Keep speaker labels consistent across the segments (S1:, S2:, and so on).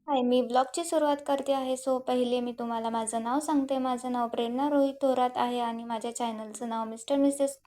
S1: हाय, मी ब्लॉगची सुरुवात करते आहे. पहिले मी तुम्हाला माझं नाव सांगते. माझं नाव प्रेरणा रोहित थोरात आहे आणि माझ्या चॅनलचं नाव मिस्टर मिसेस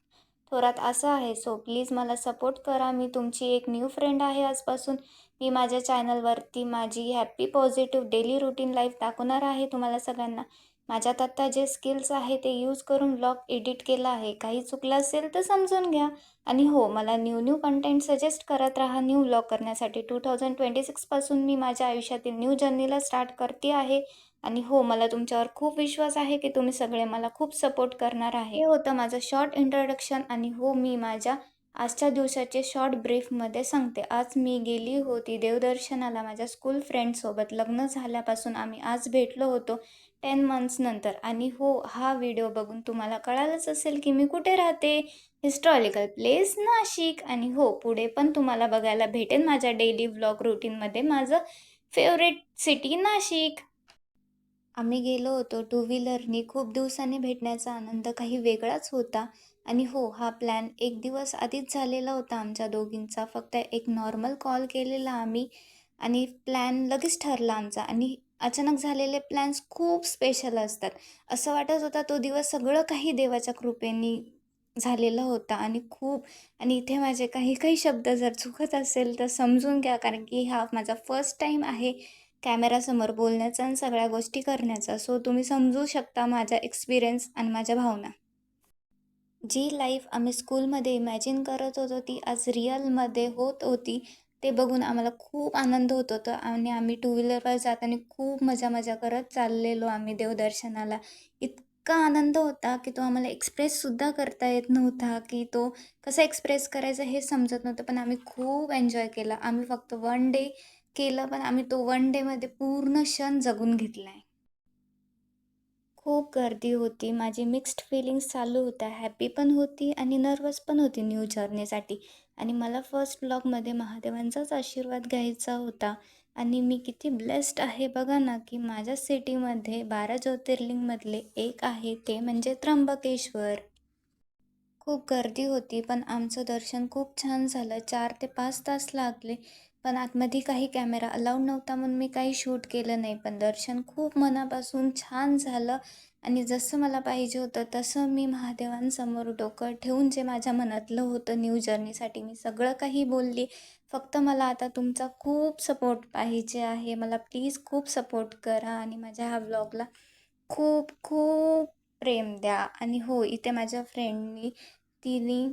S1: थोरात असं आहे. प्लीज मला सपोर्ट करा. मी तुमची एक न्यू फ्रेंड आहे आजपासून. मी माझ्या चॅनलवरती माझी happy positive daily routine life दाखवणार आहे तुम्हाला सगळ्यांना. माझ्यात आत्ता जे स्किल्स आहे ते यूज करून ब्लॉग एडिट केला आहे. काही चुकलं असेल तर समजून घ्या. आणि हो, मला न्यू कंटेंट सजेस्ट करत राहा न्यू व्लॉग करण्यासाठी. 2026पासून मी माझ्या आयुष्यातील न्यू जर्नीला स्टार्ट करते आहे. आणि हो, मला तुमच्यावर खूप विश्वास आहे की तुम्ही सगळे मला खूप सपोर्ट करणार आहे. हे होतं माझं शॉर्ट इंट्रोडक्शन. आणि हो, मी माझ्या आजच्या दिवसाचे शॉर्ट ब्रीफमध्ये सांगते. आज मी गेली होती देवदर्शनाला माझ्या स्कूल फ्रेंडसोबत. लग्न झाल्यापासून आम्ही आज भेटलो होतो 10 मंथ्स नंतर. आणि हो, हा व्हिडिओ बघून तुम्हाला कळालंच असेल की मी कुठे राहते. Historical place Nashik. आणि हो, पुढे पण तुम्हाला बघायला भेटेल माझ्या डेली व्लॉग रूटीनमध्ये माझं फेवरेट सिटी नाशिक. आम्ही गेलो होतो टू व्हीलरनी. खूप दिवसांनी भेटण्याचा आनंद काही वेगळाच होता. आणि हो, हा प्लॅन एक दिवस आधीच झालेला होता आमच्या दोघींचा. फक्त एक नॉर्मल कॉल केलेला आम्ही आणि प्लॅन लगेच ठरला आमचा. आणि अचानक झालेले प्लॅन्स खूप स्पेशल असतात. असं वाटत होता तो दिवस सगळं काही देवाच्या कृपेने झालेला होता. आणि इथे माझे काही काही शब्द जर चुकत असेल तर समजून घ्या, कारण की हा माझा फर्स्ट टाईम आहे कॅमेरासमोर बोलण्याचा आणि सगळ्या गोष्टी करण्याचा. तुम्ही समजू शकता माझा एक्सपिरियन्स आणि माझ्या भावना. जी लाईफ आम्ही स्कूलमध्ये इमॅजिन करत होतो ती आज रिअलमध्ये होत होती. ते बघून आम्हाला खूप आनंद होत होता आणि आम्ही टू व्हीलरवर जाताना खूप मजा मजा करत चाललेलो आम्ही देवदर्शनाला. इतका आनंद होता की तो आम्हाला एक्सप्रेससुद्धा करता येत नव्हता, की तो कसा एक्सप्रेस करायचा हे समजत नव्हतं. पण आम्ही खूप एन्जॉय केला. आम्ही फक्त वन डे केलं, पण आम्ही तो वन डेमध्ये पूर्ण क्षण जगून घेतला आहे. खूप गर्दी होती. माझी मिक्स्ड फीलिंग्स चालू होत्या. हॅपी पण होती आणि नर्वस पण होती न्यू जर्नीसाठी. आणि मला फर्स्ट ब्लॉगमध्ये महादेवांचाच आशीर्वाद घ्यायचा होता. आणि मी किती ब्लेस्ड आहे बघा ना, की माझ्या सिटीमध्ये 12 ज्योतिर्लिंगमधले एक आहे ते म्हणजे त्र्यंबकेश्वर. खूप गर्दी होती, पण आमचं दर्शन खूप छान झालं. 4 ते 5 तास लागले. पण आतमध्ये काही कॅमेरा अलाउड नव्हता म्हणून मी काही शूट केलं नाही. पण दर्शन खूप मनापासून छान झालं आणि जसं मला पाहिजे होतं तसं मी महादेवांसमोर डोकं ठेवून जे माझ्या मनातलं होतं न्यू जर्नीसाठी मी सगळं काही बोलली. फक्त मला आता तुमचा खूप सपोर्ट पाहिजे आहे. मला प्लीज खूप सपोर्ट करा आणि माझ्या ह्या व्लॉगला खूप खूप प्रेम द्या. आणि हो, इथे माझ्या फ्रेंडनी तिने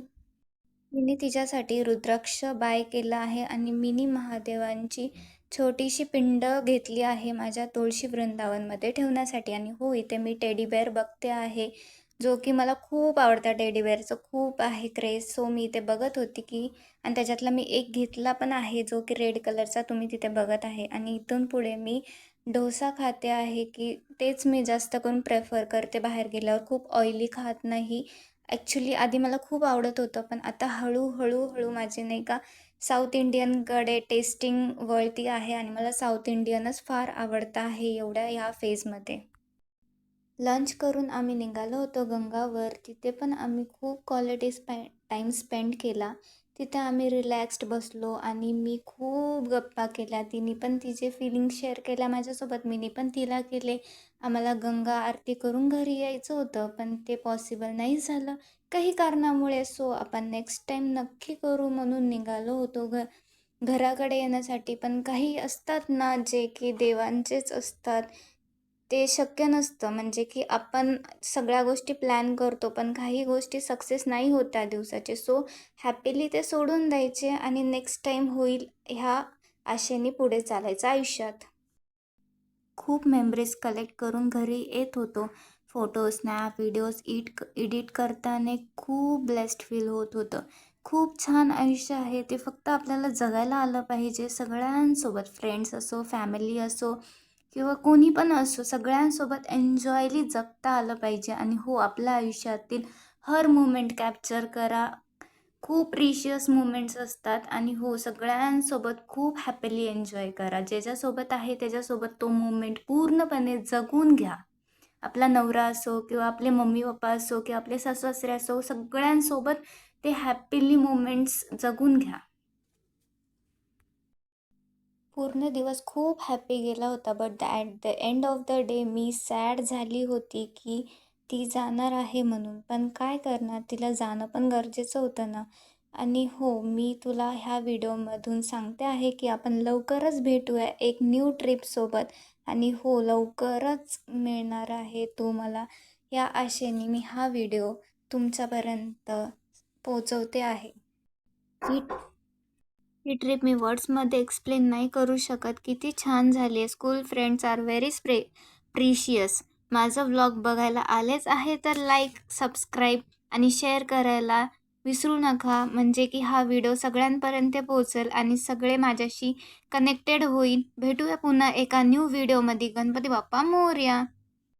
S1: तिने तिच्यासाठी रुद्राक्ष बाय केला आहे आणि मिनी महादेवांची छोटीशी पिंड घेतली आहे माझ्या तुळशी वृंदावनमध्ये ठेवण्यासाठी. आणि हो, इथे मी टेडी बेअर बघते आहे, जो की मला खूप आवडता. टेडी बेअरचं खूप आहे क्रेज. मी इथे बघत होती की आणि त्याच्यातला मी एक घेतला पण आहे, जो की रेड कलरचा तुम्ही तिथे बघत आहे. आणि इथून पुढे मी डोसा खाते आहे, की तेच मी जास्त करून प्रेफर करते बाहेर गेल्यावर. खूप ऑइली खात नाही. ॲक्च्युली आधी मला खूप आवडत होतं, पण आता हळू माझी नाही का साऊथ इंडियनकडे टेस्टिंग वळती आहे आणि मला साऊथ इंडियनच फार आवडतं आहे एवढ्या ह्या फेजमध्ये. लंच करून आम्ही निघालो होतो गंगावर. तिथे पण आम्ही खूप क्वालिटी टाईम स्पेंड केला. तिथे आम्ही रिलॅक्स्ड बसलो आणि मी खूप गप्पा केल्या. तिने पण तिचे फीलिंग्स शेअर केल्या माझ्यासोबत, मीनी पण तिला केले. आम्हाला गंगा आरती करून घरी यायचं होतं, पण ते पॉसिबल नाही झालं काही कारणामुळे. आपण नेक्स्ट टाईम नक्की करू म्हणून निघालो होतो घराकडे येण्यासाठी. पण काही असतात ना जे की देवांचेच असतात, ते शक्य नसतं. म्हणजे की आपण सगळ्या गोष्टी प्लॅन करतो, पण काही गोष्टी सक्सेस नाही होत त्या दिवसाचे. हॅपीली ते सोडून द्यायचे आणि नेक्स्ट टाईम होईल ह्या आशेने पुढे चालायचं आयुष्यात. खूप मेमरीज कलेक्ट करून घरी येत होतो. फोटो, स्नॅप, व्हिडिओज एडिट करताना खूप ब्लेस्ड फील होत होतं. खूप छान आयुष्य आहे ते, फक्त आपल्याला जगायला आलं पाहिजे सगळ्यांसोबत. फ्रेंड्स असो, फॅमिली असो किंवा कोणी पण असो, सगळ्यांसोबत एन्जॉयली जगता आलं पाहिजे. आणि हो, आपल्या आयुष्यातील हर मुमेंट कॅप्चर करा. खूप प्रिशियस मुमेंट्स असतात. आणि हो, सगळ्यांसोबत खूप हॅपीली एन्जॉय करा. ज्याच्यासोबत आहे त्याच्यासोबत तो मुमेंट पूर्णपणे जगून घ्या. आपला नवरा असो किंवा आपले मम्मी पप्पा असो किंवा आपले सासू-सासरे असो, सगळ्यांसोबत ते हॅपीली मुमेंट्स जगून घ्या. पूर्ण दिवस खूप हॅपी गेला होता. But at the end of the day me sad झाली होती की ती जाणार आहे म्हणून. पण काय करणार, तिला जाणं पण गरजेचं होतं ना. आणि हो, मी तुला ह्या व्हिडिओमधून सांगते आहे की आपण लवकरच भेटूया एक न्यू ट्रिपसोबत. आणि हो, लवकरच मिळणार आहे तू मला, या आशेने मी हा व्हिडिओ तुमच्यापर्यंत पोहोचवते आहे. ही ही ट्रिप मी वर्ड्समध्ये एक्सप्लेन नाही करू शकत. किती छान झाली आहे. School friends are very precious. माझं व्लॉग बघायला आलेच आहे तर लाईक, सबस्क्राईब आणि शेअर करायला विसरू नका. म्हणजे की हा व्हिडिओ सगळ्यांपर्यंत पोहोचेल आणि सगळे माझ्याशी कनेक्टेड होईल. भेटूया पुन्हा एका न्यू व्हिडिओमध्ये. गणपती बाप्पा मोरया.